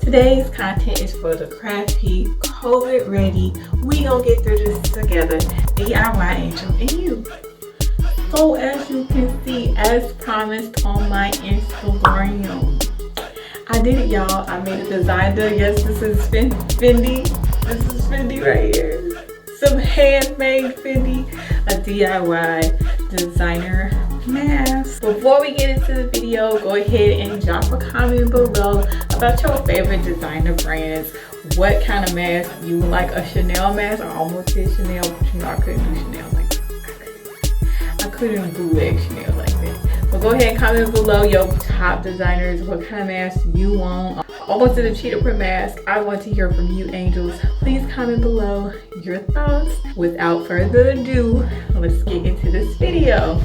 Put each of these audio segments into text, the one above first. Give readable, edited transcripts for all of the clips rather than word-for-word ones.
Today's content is for the crafty, COVID ready, we gonna get through this together, DIY Angel and you. So as you can see, as promised on my Instagram, I did it, y'all. I made a designer. Yes, this is FENDI. This is FENDI right here. Some handmade FENDI, a DIY designer mask. Before we get into the video, go ahead and drop a comment below about your favorite designer brands. What kind of mask you would like? A Chanel mask? I almost did Chanel, but you know I couldn't do Chanel like that. I couldn't bootleg Chanel like that. But go ahead and comment below your top designers, what kind of mask you want. Almost did a cheetah print mask. I want to hear from you, angels. Please comment below your thoughts. Without further ado, let's get into this video.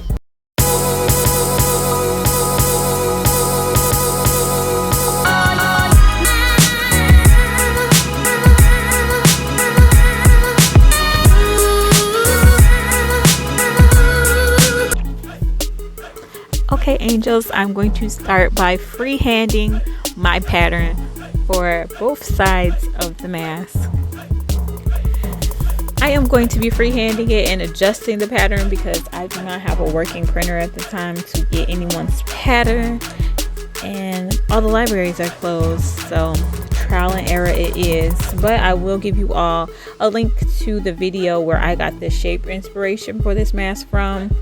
Okay, angels, I'm going to start by freehanding my pattern for both sides of the mask. I am going to be freehanding it and adjusting the pattern because I do not have a working printer at the time to get anyone's pattern, and all the libraries are closed, so trial and error it is. But I will give you all a link to the video where I got the shape inspiration for this mask from.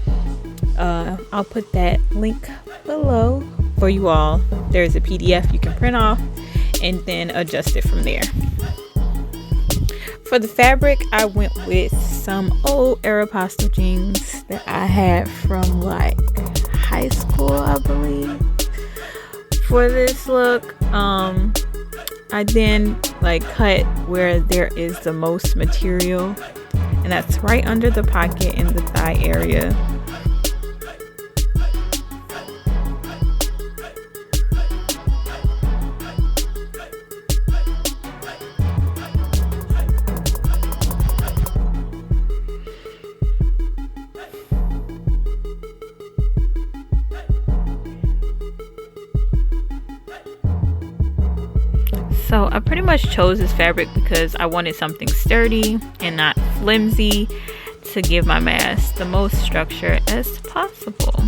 I'll put that link below for you all. There's a PDF you can print off and then adjust it from there. For the fabric, I went with some old Aeropostale jeans that I had from like high school, I believe. For this look, I then like cut where there is the most material, and that's right under the pocket in the thigh area. So I pretty much chose this fabric because I wanted something sturdy and not flimsy to give my mask the most structure as possible.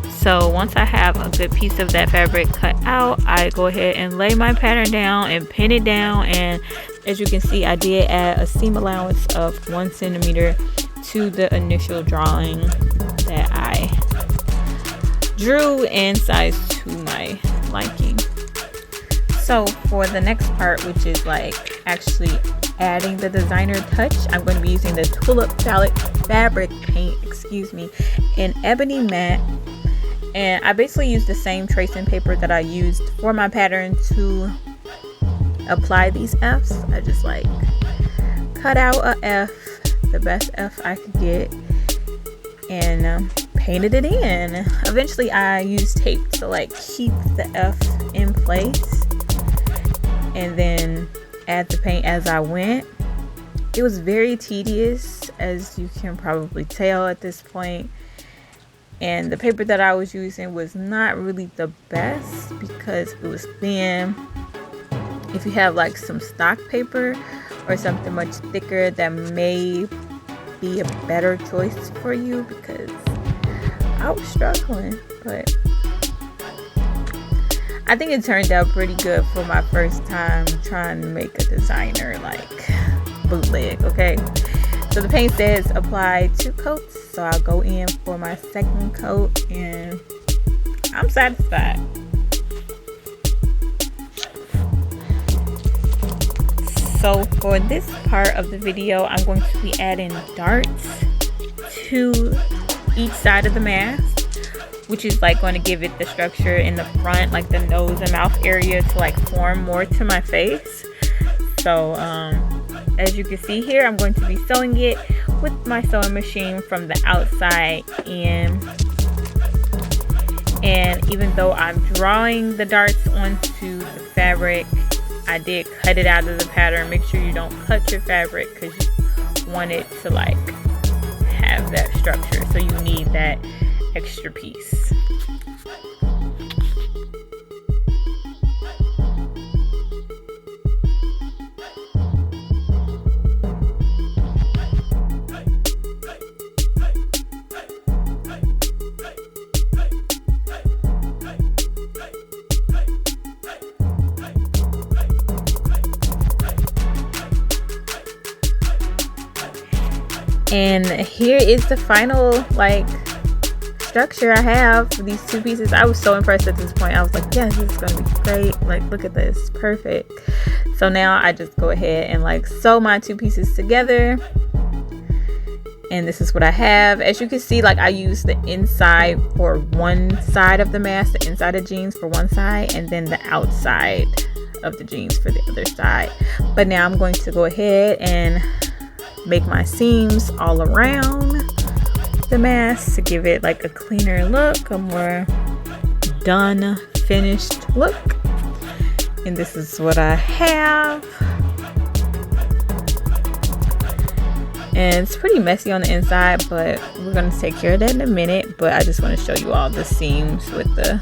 So once I have a good piece of that fabric cut out, I go ahead and lay my pattern down and pin it down. And as you can see, I did add a seam allowance of 1 centimeter to the initial drawing that I drew and sized to my liking. So for the next part, which is like actually adding the designer touch, I'm going to be using the Tulip fabric paint, in Ebony Matte. And I basically used the same tracing paper that I used for my pattern to apply these F's. I just like cut out a F, the best F I could get, and painted it in. Eventually I used tape to like keep the F in place, and then add the paint as I went. It was very tedious, as you can probably tell at this point. And the paper that I was using was not really the best because it was thin. If you have like some stock paper or something much thicker, that may be a better choice for you, because I was struggling. But I think it turned out pretty good for my first time trying to make a designer like bootleg. Okay, so the paint says apply 2 coats, so I'll go in for my second coat and I'm satisfied. So for this part of the video, I'm going to be adding darts to each side of the mask, which is like going to give it the structure in the front, like the nose and mouth area, to like form more to my face. So as you can see here, I'm going to be sewing it with my sewing machine from the outside in. And even though I'm drawing the darts onto the fabric, I did cut it out of the pattern. Make sure you don't cut your fabric because you want it to like have that structure, so you need that extra piece. And here is the final like structure I have for these two pieces. I was so impressed at this point. I was like, yes, this is gonna be great. Like, look at this, perfect. So now I just go ahead and like sew my two pieces together, and this is what I have. As you can see, like I use the inside for one side of the mask, the inside of jeans for one side, and then the outside of the jeans for the other side. But now I'm going to go ahead and make my seams all around the mask to give it like a cleaner look, a more done, finished look. And this is what I have. And it's pretty messy on the inside, but we're going to take care of that in a minute. But I just want to show you all the seams with the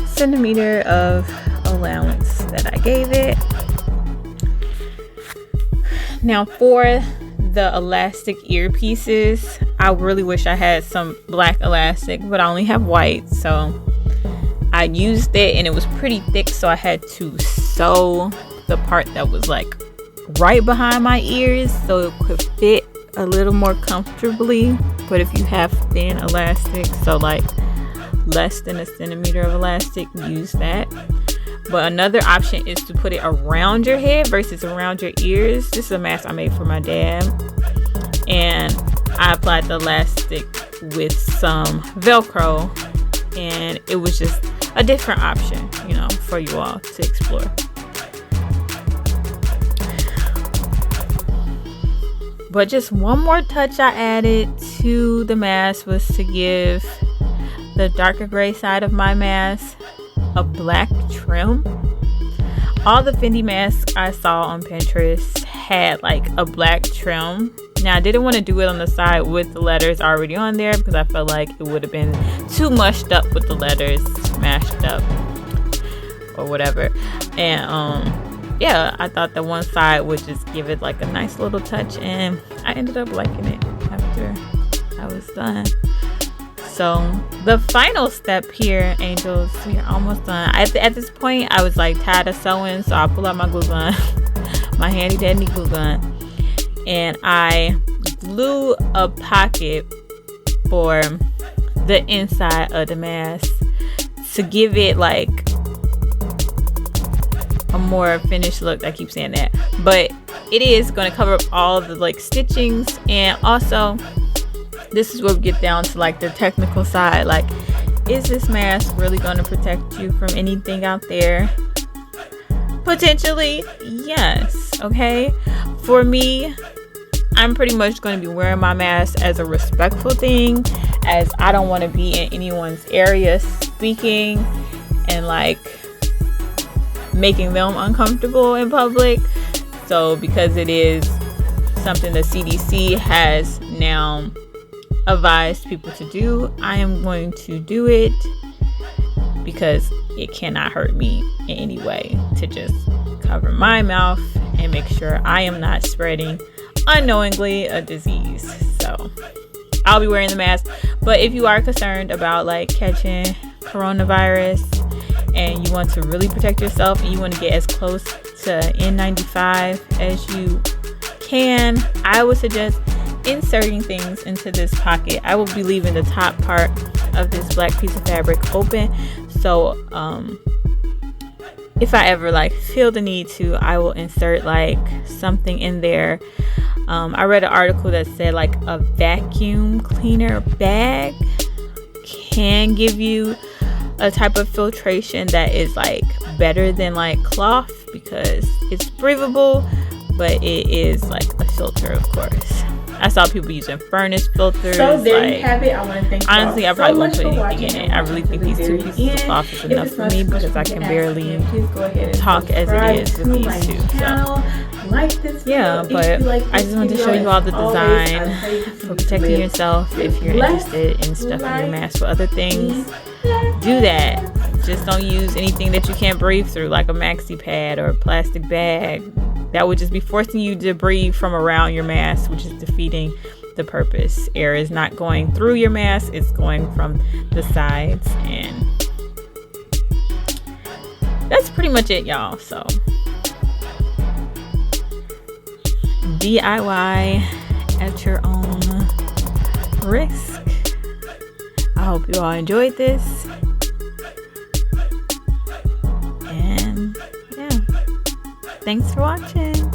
centimeter of allowance that I gave it. Now for the elastic earpieces, I really wish I had some black elastic, but I only have white, so I used it and it was pretty thick, so I had to sew the part that was like right behind my ears so it could fit a little more comfortably. But if you have thin elastic, so like less than a centimeter of elastic, use that. But another option is to put it around your head versus around your ears. This is a mask I made for my dad, and I applied the elastic with some Velcro, and it was just a different option, you know, for you all to explore. But just one more touch I added to the mask was to give the darker gray side of my mask a black trim. All the FENDI masks I saw on Pinterest had like a black trim. Now I didn't want to do it on the side with the letters already on there because I felt like it would have been too mushed up with the letters mashed up or whatever. And yeah, I thought that one side would just give it like a nice little touch, and I ended up liking it after I was done. So the final step here, angels, we are almost done. At this point, I was like tired of sewing, so I pull out my glue gun, my handy dandy glue gun, and I glue a pocket for the inside of the mask to give it like a more finished look. I keep saying that, but it is going to cover up all the like stitchings. And also, this is where we get down to like the technical side. Like, is this mask really going to protect you from anything out there? Potentially, yes. Okay, for me, I'm pretty much going to be wearing my mask as a respectful thing, as I don't want to be in anyone's area speaking and like making them uncomfortable in public. So because it is something the CDC has now advised people to do, I am going to do it because it cannot hurt me in any way to just cover my mouth and make sure I am not spreading unknowingly a disease. So I'll be wearing the mask. But if you are concerned about like catching coronavirus and you want to really protect yourself and you want to get as close to N95 as you can, I would suggest inserting things into this pocket. I will be leaving the top part of this black piece of fabric open, so if I ever like feel the need to, I will insert like something in there. I read an article that said like a vacuum cleaner bag can give you a type of filtration that is like better than like cloth because it's breathable, but it is like a filter, of course. I saw people using furnace filters. So there you have it. I want to thank you. Honestly, I probably won't put anything in it. I really think these two pieces of cloth is enough for me because I can barely talk as it is with these two. So yeah, but I just wanted to show you all the design for protecting yourself. If you're interested in stuffing your mask for other things, do that. Just don't use anything that you can't breathe through, like a maxi pad or a plastic bag. That would just be forcing you to breathe from around your mask, which is defeating the purpose. Air is not going through your mask, it's going from the sides. And that's pretty much it, y'all. So DIY at your own risk. I hope you all enjoyed this. And yeah, thanks for watching.